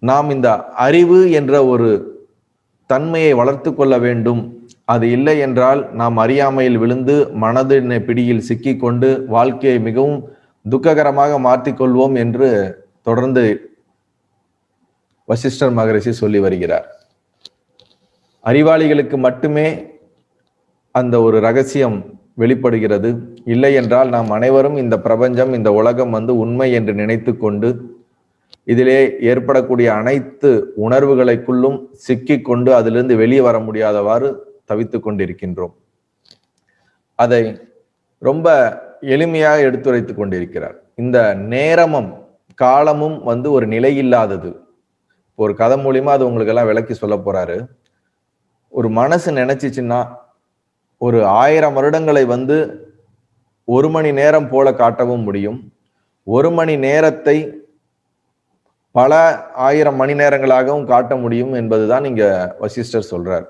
நாம் இந்த அறிவு என்ற ஒரு தன்மையை வளர்த்து கொள்ள வேண்டும். அது இல்லை என்றால் நாம் அறியாமையில் விழுந்து மனதின் பிடியில் சிக்கிக்கொண்டு வாழ்க்கையை மிகவும் துக்ககரமாக மாற்றிக்கொள்வோம் என்று தொடர்ந்து வசிஷ்டர் மகரிஷி சொல்லி வருகிறார். அறிவாளிகளுக்கு மட்டுமே அந்த ஒரு ரகசியம் வெளிப்படுகிறது. இல்லை என்றால் நாம் அனைவரும் இந்த பிரபஞ்சம், இந்த உலகம் உண்மை என்று நினைத்து கொண்டு இதிலே ஏற்படக்கூடிய அனைத்து உணர்வுகளுக்குள்ளும் சிக்கிக் கொண்டு அதிலிருந்து வெளியே வர முடியாதவாறு தவித்து கொண்டிருக்கின்றோம். அதை ரொம்ப எளிமையாக எடுத்துரைத்து கொண்டிருக்கிறார். இந்த நேரமும் காலமும் ஒரு நிலை இல்லாதது. ஒரு கதை மூலியமா அது உங்களுக்கு எல்லாம் விளக்கி சொல்ல போறாரு. ஒரு மனசு நினைச்சிச்சுன்னா ஒரு 1000 வருடங்களை 1 மணி நேரம் போல காட்டவும் முடியும். 1 மணி நேரத்தை பல 1000 மணி நேரங்களாகவும் காட்ட முடியும் என்பதுதான் இங்க வசிஷ்டர் சொல்றார்.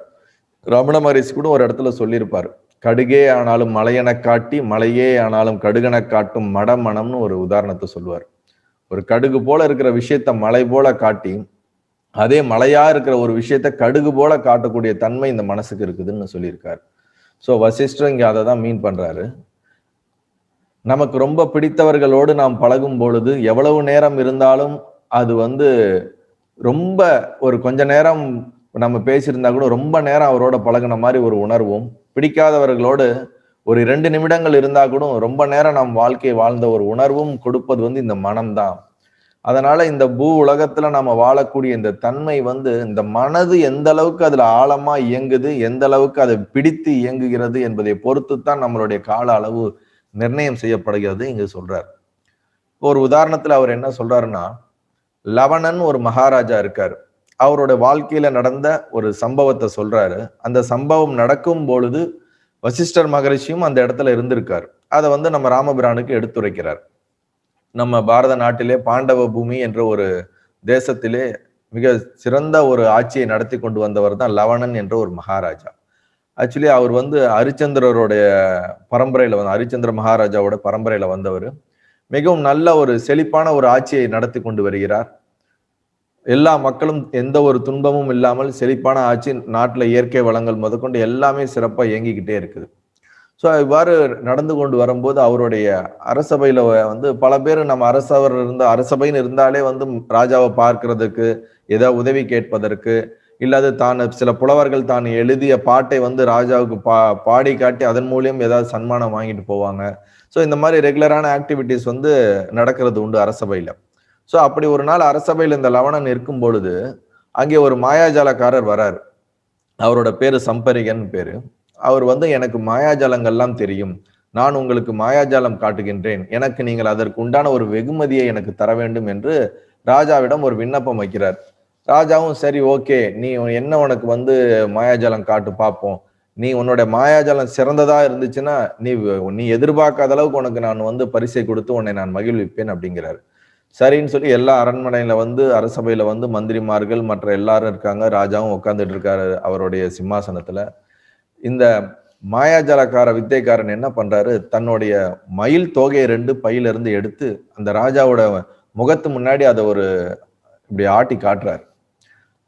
ரமண மகரிஷி கூட ஒரு இடத்துல சொல்லியிருப்பார், கடுகே ஆனாலும் மலையென காட்டி மலையே ஆனாலும் கடுகென காட்டும் மடமனம்னு ஒரு உதாரணத்தை சொல்லுவார். ஒரு கடுகு போல இருக்கிற விஷயத்த மலை போல காட்டி அதே மலையா இருக்கிற ஒரு விஷயத்த கடுகு போல காட்டக்கூடிய தன்மை இந்த மனசுக்கு இருக்குதுன்னு சொல்லியிருக்காரு. ஸோ வசிஷ்டர் இங்க அதை தான் மீன் பண்றாரு. நமக்கு ரொம்ப பிடித்தவர்களோடு நாம் பழகும் பொழுது எவ்வளவு நேரம் இருந்தாலும் அது ரொம்ப ஒரு கொஞ்ச நேரம் நம்ம பேசியிருந்தா கூட ரொம்ப நேரம் அவரோட பழகின மாதிரி ஒரு உணர்வும், பிடிக்காதவர்களோடு ஒரு 2 நிமிடங்கள் இருந்தா கூட ரொம்ப நேரம் நம் வாழ்க்கையை வாழ்ந்த ஒரு உணர்வும் கொடுப்பது இந்த மனம்தான். அதனால இந்த பூ உலகத்துல நாம வாழக்கூடிய இந்த தன்மை இந்த மனது எந்த அளவுக்கு அதுல ஆழமா இயங்குது, எந்த அளவுக்கு அதை பிடித்து இயங்குகிறது என்பதை பொறுத்துத்தான் நம்மளுடைய கால அளவு நிர்ணயம் செய்யப்படுகிறது இங்க சொல்றார். ஒரு உதாரணத்துல அவர் என்ன சொல்றாருன்னா, லவணன் ஒரு மகாராஜா இருக்காரு. அவரோட வாழ்க்கையில நடந்த ஒரு சம்பவத்தை சொல்றாரு. அந்த சம்பவம் நடக்கும் பொழுது வசிஷ்டர் மகரிஷியும் அந்த இடத்துல இருந்திருக்காரு. அதை நம்ம ராமபிரானுக்கு எடுத்துரைக்கிறார். நம்ம பாரத நாட்டிலே பாண்டவ பூமி என்ற ஒரு தேசத்திலே மிக சிறந்த ஒரு ஆட்சியை நடத்தி கொண்டு வந்தவர் தான் லவணன் என்ற ஒரு மகாராஜா. ஆக்சுவலி அவர் ஹரிச்சந்திரருடைய பரம்பரையில ஹரிச்சந்திர மகாராஜாவோட பரம்பரையில வந்தவர். மிகவும் நல்ல ஒரு செழிப்பான ஒரு ஆட்சியை நடத்தி கொண்டு வருகிறார். எல்லா மக்களும் எந்த ஒரு துன்பமும் இல்லாமல் செழிப்பான ஆட்சி, நாட்டுல இயற்கை வளங்கள் முதற்கொண்டு எல்லாமே சிறப்பா இயங்கிக்கிட்டே இருக்குது. ஸோ இவ்வாறு நடந்து கொண்டு வரும்போது அவருடைய அரசபையில பல பேர் நம்ம அரசபைன்னு இருந்தாலே ராஜாவை பார்க்கறதுக்கு, ஏதாவது உதவி கேட்பதற்கு, இல்லாது தான் சில புலவர்கள் தான் எழுதிய பாட்டை ராஜாவுக்கு பாடி காட்டி அதன் மூலியம் ஏதாவது சன்மானம் வாங்கிட்டு போவாங்க. ஸோ இந்த மாதிரி ரெகுலரான ஆக்டிவிட்டிஸ் நடக்கிறது உண்டு அரசபையில. ஸோ அப்படி ஒரு நாள் அரசபையில் இந்த லவணன் இருக்கும் பொழுது அங்கே ஒரு மாயாஜாலக்காரர் வராரு. அவரோட பேரு சம்பரிகன் பேரு. அவர் எனக்கு மாயாஜாலங்கள்லாம் தெரியும், நான் உங்களுக்கு மாயாஜாலம் காட்டுகின்றேன், எனக்கு நீங்கள் அதற்கு உண்டான ஒரு வெகுமதியை எனக்கு தர வேண்டும் என்று ராஜாவிடம் ஒரு விண்ணப்பம் வைக்கிறார். ராஜாவும் சரி ஓகே, நீ என்ன உனக்கு மாயாஜாலம் காட்டு பார்ப்போம், நீ உன்னோட மாயாஜாலம் சிறந்ததா இருந்துச்சுன்னா நீ எதிர்பார்க்காத அளவுக்கு உனக்கு நான் பரிசை கொடுத்து உன்னை நான் மகிழ்விப்பேன் அப்படிங்கிறாரு. சரின்னு சொல்லி எல்லா அரண்மனையில அரசபையில மந்திரிமார்கள் மற்ற எல்லாரும் இருக்காங்க. ராஜாவும் உட்கார்ந்துட்டு இருக்காரு அவருடைய சிம்மாசனத்துல. இந்த மாயாஜாலக்கார வித்தைக்காரன் என்ன பண்றாரு, தன்னுடைய மயில் தோகையை 2 பையில இருந்து எடுத்து அந்த ராஜாவோட முகத்து முன்னாடி அதை இப்படி ஆட்டி காட்டுறாரு.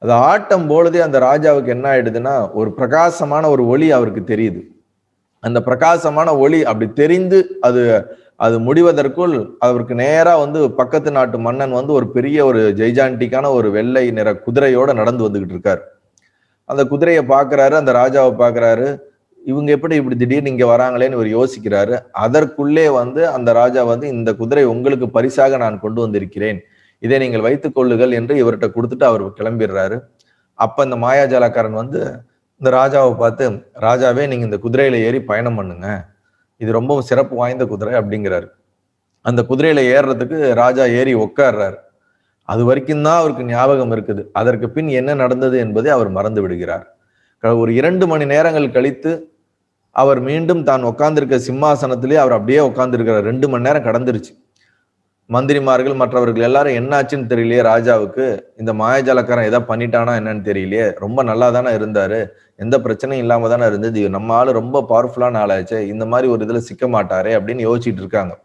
அதை ஆட்டும் பொழுதே அந்த ராஜாவுக்கு என்ன ஆயிடுதுன்னா, ஒரு பிரகாசமான ஒரு ஒளி அவருக்கு தெரியுது. அந்த பிரகாசமான ஒளி அப்படி தெரிந்து அது முடிவதற்குள் அவருக்கு நேரா பக்கத்து நாட்டு மன்னன் ஒரு பெரிய ஒரு ஜெய்ஜாண்டிக்கான ஒரு வெள்ளை நிற குதிரையோட நடந்து வந்துகிட்டு இருக்காரு. அந்த குதிரையை பாக்குறாரு, அந்த ராஜாவை பாக்குறாரு. இவங்க எப்படி இப்படி திடீர்னு இங்க வராங்களேன்னு இவர் யோசிக்கிறாரு. அதற்குள்ளே அந்த ராஜா இந்த குதிரை உங்களுக்கு பரிசாக நான் கொண்டு வந்திருக்கிறேன், இதை நீங்கள் வைத்துக் கொள்ளுங்கள் என்று இவர்கிட்ட கொடுத்துட்டு அவர் கிளம்பிடுறாரு. அப்ப இந்த மாயாஜாலக்காரன் இந்த ராஜாவை பார்த்து, ராஜாவே நீங்க இந்த குதிரையில ஏறி பயணம் பண்ணுங்க, இது ரொம்ப சிறப்பு வாய்ந்த குதிரை அப்படிங்கிறாரு. அந்த குதிரையில ஏறுறதுக்கு ராஜா ஏறி உட்கார்றாரு. அது வரைக்கும் தான் அவருக்கு ஞாபகம் இருக்குது. அதற்கு பின் என்ன நடந்தது என்பதை அவர் மறந்து விடுகிறார். ஒரு 2 மணி நேரங்கள் கழித்து அவர் மீண்டும் தான் உட்கார்ந்திருக்க சிம்மாசனத்திலே அவர் அப்படியே உட்கார்ந்துருக்கிறார். 2 மணி நேரம் கடந்துருச்சு. மந்திரிமார்கள் மற்றவர்கள் எல்லாரும் என்ன ஆச்சுன்னு தெரியலையே ராஜாவுக்கு, இந்த மாயாஜாலக்காரன் ஏதாவது பண்ணிட்டானா என்னன்னு தெரியலையே, ரொம்ப நல்லா தானே இருந்தாரு, எந்த பிரச்சனையும் இல்லாம தானே இருந்தது, நம்ம ஆளு ரொம்ப பவர்ஃபுல்லான ஆளாச்சே, இந்த மாதிரி ஒரு இதுல சிக்க மாட்டாரே அப்படின்னு யோசிச்சுட்டு இருக்காங்க.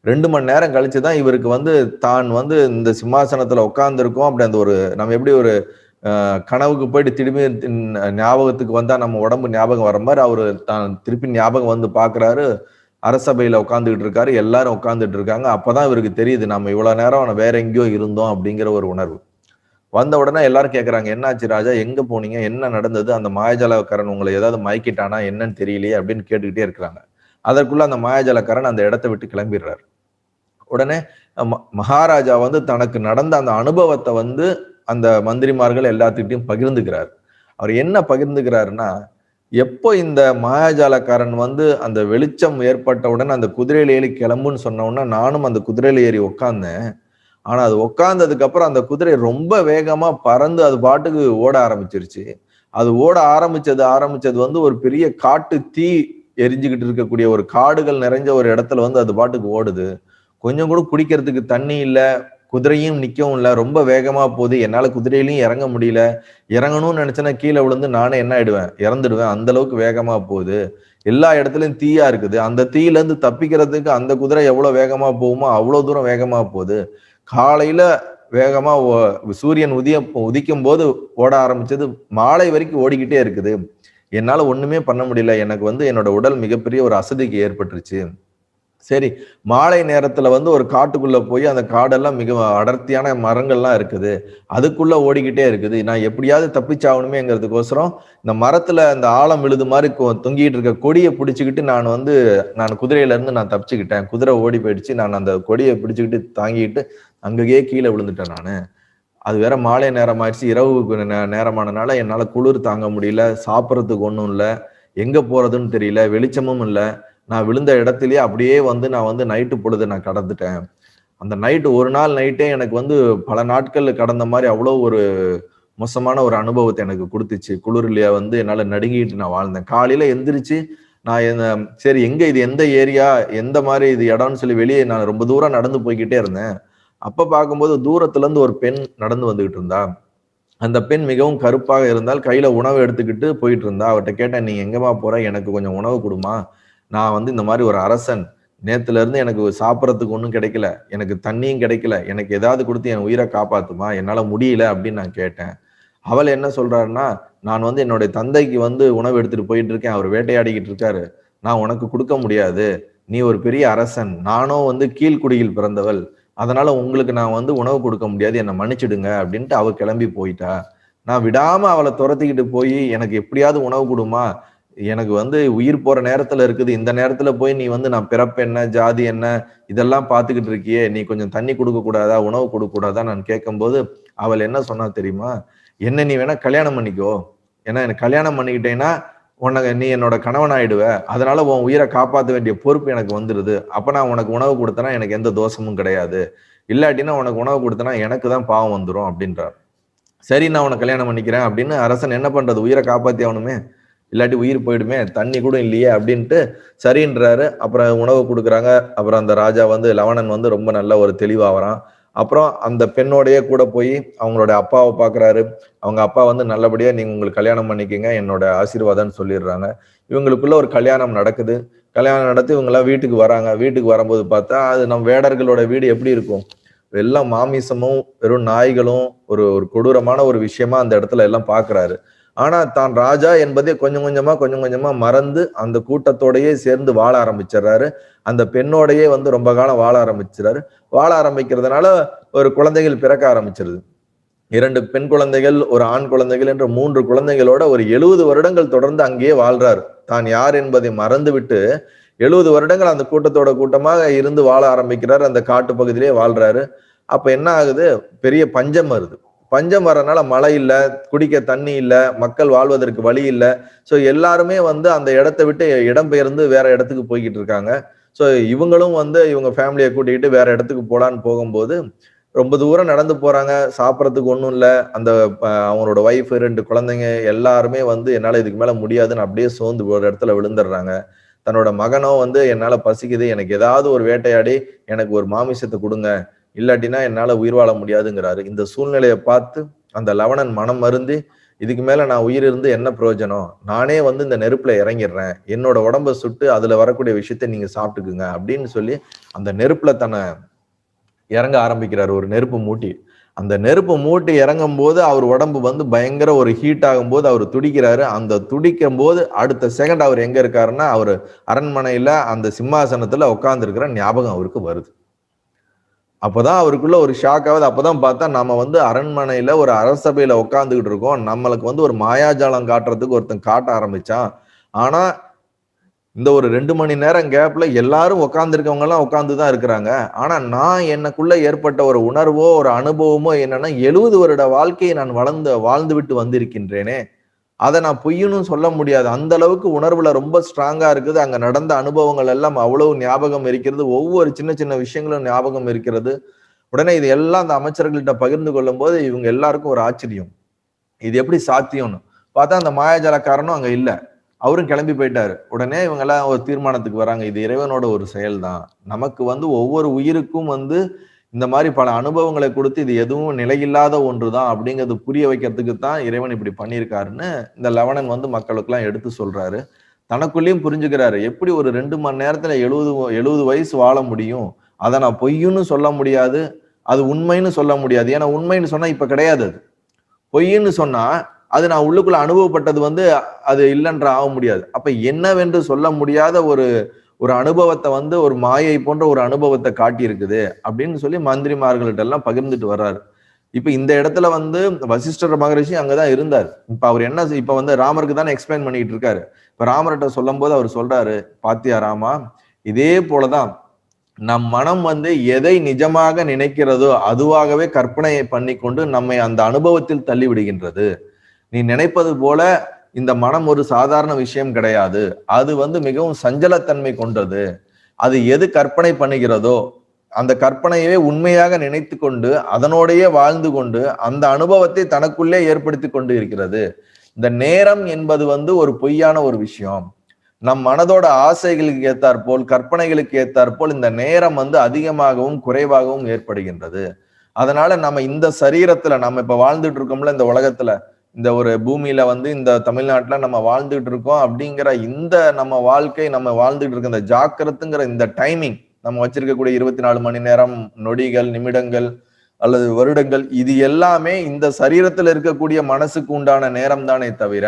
2 மணி நேரம் கழிச்சு தான் இவருக்கு வந்து தான் வந்து இந்த சிம்மாசனத்துல உட்கார்ந்துருக்கோம். அப்படி அந்த ஒரு நம்ம எப்படி ஒரு கனவுக்கு போயிட்டு திரும்பி ஞாபகத்துக்கு வந்தா நம்ம உடம்பு ஞாபகம் வர மாதிரி அவரு தான் திருப்பி ஞாபகம் வந்து பாக்குறாரு. அரசபையில உட்கார்ந்துகிட்டு இருக்காரு. எல்லாரும் உட்கார்ந்துட்டு இருக்காங்க. அப்பதான் இவருக்கு தெரியுது நம்ம இவ்வளவு நேரம் வேற எங்கேயோ இருந்தோம் அப்படிங்கிற ஒரு உணர்வு. வந்த உடனே எல்லாரும் கேட்கறாங்க, என்னாச்சு ராஜா, எங்க போனீங்க, என்ன நடந்தது, அந்த மாயாஜாலக்காரன் உங்களை ஏதாவது மயக்கிட்டானா என்னன்னு தெரியலையே அப்படின்னு கேட்டுக்கிட்டே இருக்கிறாங்க. அதற்குள்ள அந்த மாயாஜாலக்காரன் அந்த இடத்தை விட்டு கிளம்பிடுறாரு. உடனே மகாராஜா வந்து தனக்கு நடந்த அந்த அனுபவத்தை வந்து அந்த மந்திரிமார்கள் எல்லாத்துக்கிட்டையும் பகிர்ந்துக்கிறார். அவர் என்ன பகிர்ந்துக்கிறாருன்னா, எப்போ இந்த மாயாஜாலக்காரன் வந்து அந்த வெளிச்சம் ஏற்பட்டவுடன் அந்த குதிரையில ஏறி கிளம்புன்னு சொன்ன உடனே நானும் அந்த குதிரையில ஏறி உட்கார்ந்தேன். ஆனா அது உட்கார்ந்ததுக்கு அப்புறம் அந்த குதிரை ரொம்ப வேகமா பறந்து அது பாட்டுக்கு ஓட ஆரம்பிச்சிருச்சு. அது ஓட ஆரம்பிச்சது வந்து ஒரு பெரிய காட்டு தீ எரிஞ்சுக்கிட்டு இருக்கக்கூடிய ஒரு காடுகள் நிறைஞ்ச ஒரு இடத்துல வந்து அது பாட்டுக்கு ஓடுது. கொஞ்சம் கூட குடிக்கிறதுக்கு தண்ணி இல்ல, குதிரையும் நிக்கவும் இல்ல, ரொம்ப வேகமா போகுது. என்னால குதிரையிலயும் இறங்க முடியல. இறங்கணும்னு நினைச்சேன்னா கீழே விழுந்து நானே என்ன ஆயிடுவேன், இறந்துடுவேன். அந்த அளவுக்கு வேகமா போகுது. எல்லா இடத்துலயும் தீயா இருக்குது. அந்த தீயில இருந்து தப்பிக்கிறதுக்கு அந்த குதிரை எவ்வளவு வேகமா போகுமோ அவ்வளவு தூரம் வேகமா போகுது. காலையில வேகமா சூரியன் உதிக்கும் போது ஓட ஆரம்பிச்சது, மாலை வரைக்கும் ஓடிக்கிட்டே இருக்குது. என்னால ஒண்ணுமே பண்ண முடியல. எனக்கு வந்து என்னோட உடல் மிகப்பெரிய ஒரு அசதிக்கு ஏற்பட்டுருச்சு. சரி, மாலை நேரத்துல வந்து ஒரு காட்டுக்குள்ள போய் அந்த காடெல்லாம் மிக அடர்த்தியான மரங்கள்லாம் இருக்குது. அதுக்குள்ள ஓடிக்கிட்டே இருக்குது. நான் எப்படியாவது தப்பிச்சாகணுமேங்கிறதுக்கோசரம் இந்த மரத்துல அந்த ஆழம் விழுது மாதிரி தொங்கிட்டு இருக்க கொடியை பிடிச்சுக்கிட்டு நான் குதிரையில இருந்து நான் தப்பிச்சுக்கிட்டேன். குதிரை ஓடி போயிடுச்சு. நான் அந்த கொடியை பிடிச்சுக்கிட்டு தாங்கிட்டு அங்கேயே கீழே விழுந்துட்டேன் நானு. அது வேற மாலை நேரம் ஆயிடுச்சு. இரவு நேரமானனால என்னால குளிர் தாங்க முடியல. சாப்பிட்றதுக்கு ஒண்ணும் இல்ல. எங்க போறதுன்னு தெரியல. வெளிச்சமும் இல்ல. நான் விழுந்த இடத்துலயே அப்படியே வந்து நான் வந்து நைட்டு பொழுது நான் கடந்துட்டேன். அந்த நைட்டு ஒரு நாள் நைட்டே எனக்கு வந்து பல நாட்கள் கடந்த மாதிரி அவ்வளோ ஒரு மோசமான ஒரு அனுபவத்தை எனக்கு கொடுத்துச்சு. குளிர்லயே வந்து என்னால நடுங்கிட்டு நான் வாழ்ந்தேன். காலையில எந்திரிச்சு நான் சரி எங்க இது, எந்த ஏரியா, எந்த மாதிரி இது இடம்னு சொல்லி வெளியே நான் ரொம்ப தூரம் நடந்து போய்கிட்டே இருந்தேன். அப்ப பார்க்கும்போது தூரத்துல இருந்து ஒரு பெண் நடந்து வந்துகிட்டு இருந்தா. அந்த பெண் மிகவும் கருப்பாக இருந்தால், கையில உணவு எடுத்துக்கிட்டு போயிட்டு இருந்தா. அவர்கிட்ட கேட்டேன், நீ எங்கம்மா போற, எனக்கு கொஞ்சம் உணவு கொடுமா, நான் வந்து இந்த மாதிரி ஒரு அரசன், நேத்துல இருந்து எனக்கு சாப்பிட்றதுக்கு ஒன்றும் கிடைக்கல, எனக்கு தண்ணியும் கிடைக்கல, எனக்கு ஏதாவது கொடுத்து என் உயிரை காப்பாத்துமா, என்னால முடியல அப்படின்னு நான் கேட்டேன். அவள் என்ன சொல்றாருன்னா, நான் வந்து என்னுடைய தந்தைக்கு வந்து உணவு எடுத்துட்டு போயிட்டு இருக்கேன், அவர் வேட்டையாடிக்கிட்டு இருக்காரு, நான் உனக்கு கொடுக்க முடியாது, நீ ஒரு பெரிய அரசன், நானும் வந்து கீழ்குடியில் பிறந்தவள், அதனால உங்களுக்கு நான் வந்து உணவு கொடுக்க முடியாது, என்னை மன்னிச்சிடுங்க அப்படின்ட்டு அவ கிளம்பி போயிட்டா. நான் விடாம அவளை துரத்திக்கிட்டு போய் எனக்கு எப்படியாவது உணவு கொடுமா, எனக்கு வந்து உயிர் போற நேரத்துல இருக்குது, இந்த நேரத்துல போய் நீ வந்து நான் பிறப்பு என்ன, ஜாதி என்ன, இதெல்லாம் பார்த்துக்கிட்டு இருக்கியே, நீ கொஞ்சம் தண்ணி கொடுக்க கூடாதா, உணவு கொடுக்க கூடாதா நான் கேட்கும்போது அவள் என்ன சொன்னா தெரியுமா, என்ன நீ வேணா கல்யாணம் பண்ணிக்கோ, ஏன்னா எனக்கு கல்யாணம் பண்ணிக்கிட்டேன்னா நீ என்னோட கணவன் ஆயிடுவ, அதனால உன் உயிரை காப்பாற்ற வேண்டிய பொறுப்பு எனக்கு வந்துருது, அப்ப நான் உனக்கு உணவு கொடுத்தனா எனக்கு எந்த தோஷமும் கிடையாது, இல்லாட்டினா உனக்கு உணவு கொடுத்தனா எனக்கு தான் பாவம் வந்துடும் அப்படின்றார். சரி, நான் உனக்கு கல்யாணம் பண்ணிக்கிறேன் அப்படின்னு அரசன் என்ன பண்றது, உயிரை காப்பாத்தி ஆகணுமே, இல்லாட்டி உயிர் போயிடுமே, தண்ணி கூட இல்லையே அப்படின்ட்டு சரின்றாரு. அப்புறம் உணவு கொடுக்குறாங்க. அப்புறம் அந்த ராஜா வந்து லவணன் வந்து ரொம்ப நல்ல ஒரு தெளிவாகிறான். அப்புறம் அந்த பெண்ணோடையே கூட போய் அவங்களோட அப்பாவை பார்க்குறாரு. அவங்க அப்பா வந்து நல்லபடியா நீங்க உங்களுக்கு கல்யாணம் பண்ணிக்கங்க, என்னோட ஆசீர்வாதம்னு சொல்லிடுறாங்க. இவங்களுக்குள்ள ஒரு கல்யாணம் நடக்குது. கல்யாணம் நடத்தி இவங்கெல்லாம் வீட்டுக்கு வராங்க. வீட்டுக்கு வரும்போது பார்த்தா அது நம்ம வேடர்களோட வீடு எப்படி இருக்கும், எல்லாம் மாமிசமும் வெறும் நாய்களும் ஒரு ஒரு கொடூரமான ஒரு விஷயமா அந்த இடத்துல எல்லாம் பாக்குறாரு. ஆனா தான் ராஜா என்பதே கொஞ்சம் கொஞ்சமா மறந்து அந்த கூட்டத்தோடயே சேர்ந்து வாழ ஆரம்பிச்சிடறாரு. அந்த பெண்ணோடையே வந்து ரொம்ப காலம் வாழ ஆரம்பிச்சிடறாரு. வாழ ஆரம்பிக்கிறதுனால ஒரு குழந்தைகள் பிறக்க ஆரம்பிச்சிருது. 2 பெண் குழந்தைகள், ஒரு ஆண் குழந்தைகள் என்ற 3 குழந்தைகளோட ஒரு 70 வருடங்கள் தொடர்ந்து அங்கேயே வாழ்றாரு. தான் யார் என்பதை மறந்து விட்டு 70 வருடங்கள் அந்த கூட்டத்தோட கூட்டமாக இருந்து வாழ ஆரம்பிக்கிறார். அந்த காட்டு பகுதியிலே வாழ்றாரு. அப்ப என்ன ஆகுது, பெரிய பஞ்சம் வருது. பஞ்சம் வரனால மழை இல்ல, குடிக்க தண்ணி இல்ல, மக்கள் வாழ்வதற்கு வழி இல்ல. ஸோ எல்லாருமே வந்து அந்த இடத்தை விட்டு இடம்பெயர்ந்து வேற இடத்துக்கு போய்கிட்டு இருக்காங்க. ஸோ இவங்களும் வந்து இவங்க ஃபேமிலியை கூட்டிக்கிட்டு வேற இடத்துக்கு போலான்னு போகும்போது ரொம்ப தூரம் நடந்து போறாங்க. சாப்பிட்றதுக்கு ஒன்றும் இல்லை. அந்த அவங்களோட ஒய்ஃப், 2 குழந்தைங்க எல்லாருமே வந்து என்னால் இதுக்கு மேல முடியாதுன்னு அப்படியே சோர்ந்து ஒரு இடத்துல விழுந்துடுறாங்க. தன்னோட மகனும் வந்து என்னால பசிக்குது, எனக்கு ஏதாவது ஒரு வேட்டையாடி எனக்கு ஒரு மாமிசத்தை கொடுங்க, இல்லாட்டினா என்னால உயிர் வாழ முடியாதுங்கிறாரு. இந்த சூழ்நிலையை பார்த்து அந்த லவணன் மனம் மருந்தி இதுக்கு மேல நான் உயிர் இருந்து என்ன பிரயோஜனம், நானே வந்து இந்த நெருப்புல இறங்கிடுறேன், என்னோட உடம்ப சுட்டு அதுல வரக்கூடிய விஷயத்த நீங்க சாப்பிட்டுக்குங்க அப்படின்னு சொல்லி அந்த நெருப்புல தன்னை இறங்க ஆரம்பிக்கிறாரு, ஒரு நெருப்பு மூட்டி. அந்த நெருப்பு மூட்டி இறங்கும் போது அவர் உடம்பு வந்து பயங்கர ஒரு ஹீட் ஆகும் போது அவர் துடிக்கிறாரு. அந்த துடிக்கும் போது அடுத்த செகண்ட் அவர் எங்க இருக்காருன்னா, அவர் அரண்மனையில அந்த சிம்மாசனத்துல உட்கார்ந்து இருக்கிற ஞாபகம் அவருக்கு வருது. அப்பதான் அவருக்குள்ள ஒரு ஷாக் ஆகுது. அப்பதான் பார்த்தா நம்ம வந்து அரண்மனையில ஒரு அரசபையில உட்கார்ந்துகிட்டு இருக்கோம். நம்மளுக்கு வந்து ஒரு மாயாஜாலம் காட்டுறதுக்கு ஒருத்தன் காட்ட ஆரம்பிச்சான். ஆனா இந்த ஒரு 2 மணி நேரம் கேப்ல எல்லாரும் உட்கார்ந்துருக்கவங்க எல்லாம் உட்கார்ந்துதான் இருக்கிறாங்க. ஆனா நான் எனக்குள்ள ஏற்பட்ட ஒரு உணர்வோ ஒரு அனுபவமோ என்னன்னா 70 வருட வாழ்க்கையை நான் வாழ்ந்து விட்டு வந்திருக்கின்றேனே, அதை நான் பொய்யுன்னு சொல்ல முடியாது. அந்த அளவுக்கு உணர்வுல ரொம்ப ஸ்ட்ராங்கா இருக்குது. அங்க நடந்த அனுபவங்கள் எல்லாம் அவ்வளவு ஞாபகம் இருக்கிறது. ஒவ்வொரு சின்ன சின்ன விஷயங்களும் ஞாபகம் இருக்கிறது. உடனே இது எல்லாம் அந்த அமைச்சர்கள்ட்ட பகிர்ந்து கொள்ளும் போது இவங்க எல்லாருக்கும் ஒரு ஆச்சரியம். இது எப்படி சாத்தியம்னு பார்த்தா அந்த மாயாஜாலக்காரனும் அங்க இல்ல. அவரும் கிளம்பி போயிட்டாரு. உடனே இவங்க எல்லாம் ஒரு தீர்மானத்துக்கு வராங்க, இது இறைவனோட ஒரு செயல் தான். நமக்கு வந்து ஒவ்வொரு உயிருக்கும் வந்து இந்த மாதிரி பல அனுபவங்களை கொடுத்து இது எதுவும் நிலையில்லாத ஒன்றுதான் அப்படிங்கிறது புரிய வைக்கிறதுக்கு தான் இறைவன் இப்படி பண்ணியிருக்காருன்னு இந்த லவணன் வந்து மக்களுக்கெல்லாம் எடுத்து சொல்றாரு. தனக்குள்ளேயும் புரிஞ்சுக்கிறாரு, எப்படி ஒரு 2 மணி நேரத்துல 70 வயசு வாழ முடியும், அதை நான் பொய்யுன்னு சொல்ல முடியாது, அது உண்மைன்னு சொல்ல முடியாது. ஏன்னா உண்மைன்னு சொன்னா இப்ப கிடையாது, அது பொய்ன்னு சொன்னா அது நான் உள்ளுக்குள்ள அனுபவப்பட்டது வந்து அது இல்லைன்ற ஆக முடியாது. அப்ப என்னவென்று சொல்ல முடியாத ஒரு ஒரு அனுபவத்தை வந்து ஒரு மாயை போன்ற ஒரு அனுபவத்தை காட்டி இருக்குது அப்படின்னு சொல்லி மந்திரிமார்கள்ட்ட எல்லாம் பகிர்ந்துட்டு வர்றாரு. இப்ப இந்த இடத்துல வந்து வசிஷ்டர் மகரிஷி அங்கதான் இருந்தார். இப்ப அவர் என்ன இப்ப வந்து ராமருக்கு தானே எக்ஸ்பிளைன் பண்ணிட்டு இருக்காரு. இப்ப ராமர்கிட்ட சொல்லும் போது அவர் சொல்றாரு, பாத்தியா ராமா, இதே போலதான் நம் மனம் வந்து எதை நிஜமாக நினைக்கிறதோ அதுவாகவே கற்பனையை பண்ணி கொண்டு நம்மை அந்த அனுபவத்தில் தள்ளி விடுகின்றது. நீ நினைப்பது போல இந்த மனம் ஒரு சாதாரண விஷயம் கிடையாது. அது வந்து மிகவும் சஞ்சலத்தன்மை கொண்டது. அது எது கற்பனை பண்ணுகிறதோ அந்த கற்பனையவே உண்மையாக நினைத்து கொண்டு அதனோடையே வாழ்ந்து கொண்டு அந்த அனுபவத்தை தனக்குள்ளே ஏற்படுத்தி கொண்டு இருக்கிறது. இந்த நேரம் என்பது வந்து ஒரு பொய்யான ஒரு விஷயம். நம் மனதோட ஆசைகளுக்கு ஏத்தாற்போல் கற்பனைகளுக்கு ஏத்தாற்போல் இந்த நேரம் வந்து அதிகமாகவும் குறைவாகவும் ஏற்படுகின்றது. அதனால நம்ம இந்த சரீரத்துல நம்ம இப்ப வாழ்ந்துட்டு இருக்கோம்ல, இந்த உலகத்துல, இந்த ஒரு பூமியில வந்து இந்த தமிழ்நாட்டுல நம்ம வாழ்ந்துட்டு இருக்கோம் அப்படிங்கிற இந்த நம்ம வாழ்க்கை, நம்ம வாழ்ந்துட்டு இருக்க இந்த ஜாக்கிரத்துங்கிற இந்த டைமிங், நம்ம வச்சிருக்கக்கூடிய 24 மணி நேரம், நொடிகள், நிமிடங்கள் அல்லது வருடங்கள், இது எல்லாமே இந்த சரீரத்தில் இருக்கக்கூடிய மனசுக்கு உண்டான நேரம் தானே தவிர,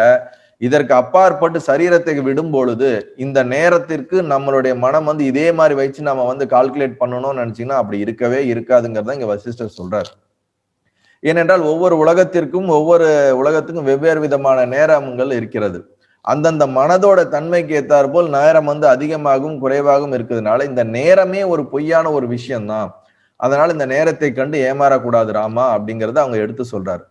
இதற்கு அப்பாற்பட்டு சரீரத்தை விடும் பொழுது இந்த நேரத்திற்கு நம்மளுடைய மனம் வந்து இதே மாதிரி வச்சு நம்ம வந்து கால்குலேட் பண்ணணும்னு நினைச்சீங்கன்னா அப்படி இருக்கவே இருக்காதுங்கிறத இங்க வசிஷ்டர் சொல்றாரு. ஏனென்றால் ஒவ்வொரு உலகத்துக்கும் வெவ்வேறு விதமான நேரங்கள் இருக்கிறது. அந்தந்த மனதோட தன்மைக்கு ஏற்றாற்போல் நேரம் வந்து அதிகமாகவும் குறைவாகவும் இருக்கிறதுனால இந்த நேரமே ஒரு பொய்யான ஒரு விஷயம்தான். அதனால இந்த நேரத்தை கண்டு ஏமாறக்கூடாது ராமா அப்படிங்கறத அவங்க எடுத்து சொல்றாரு.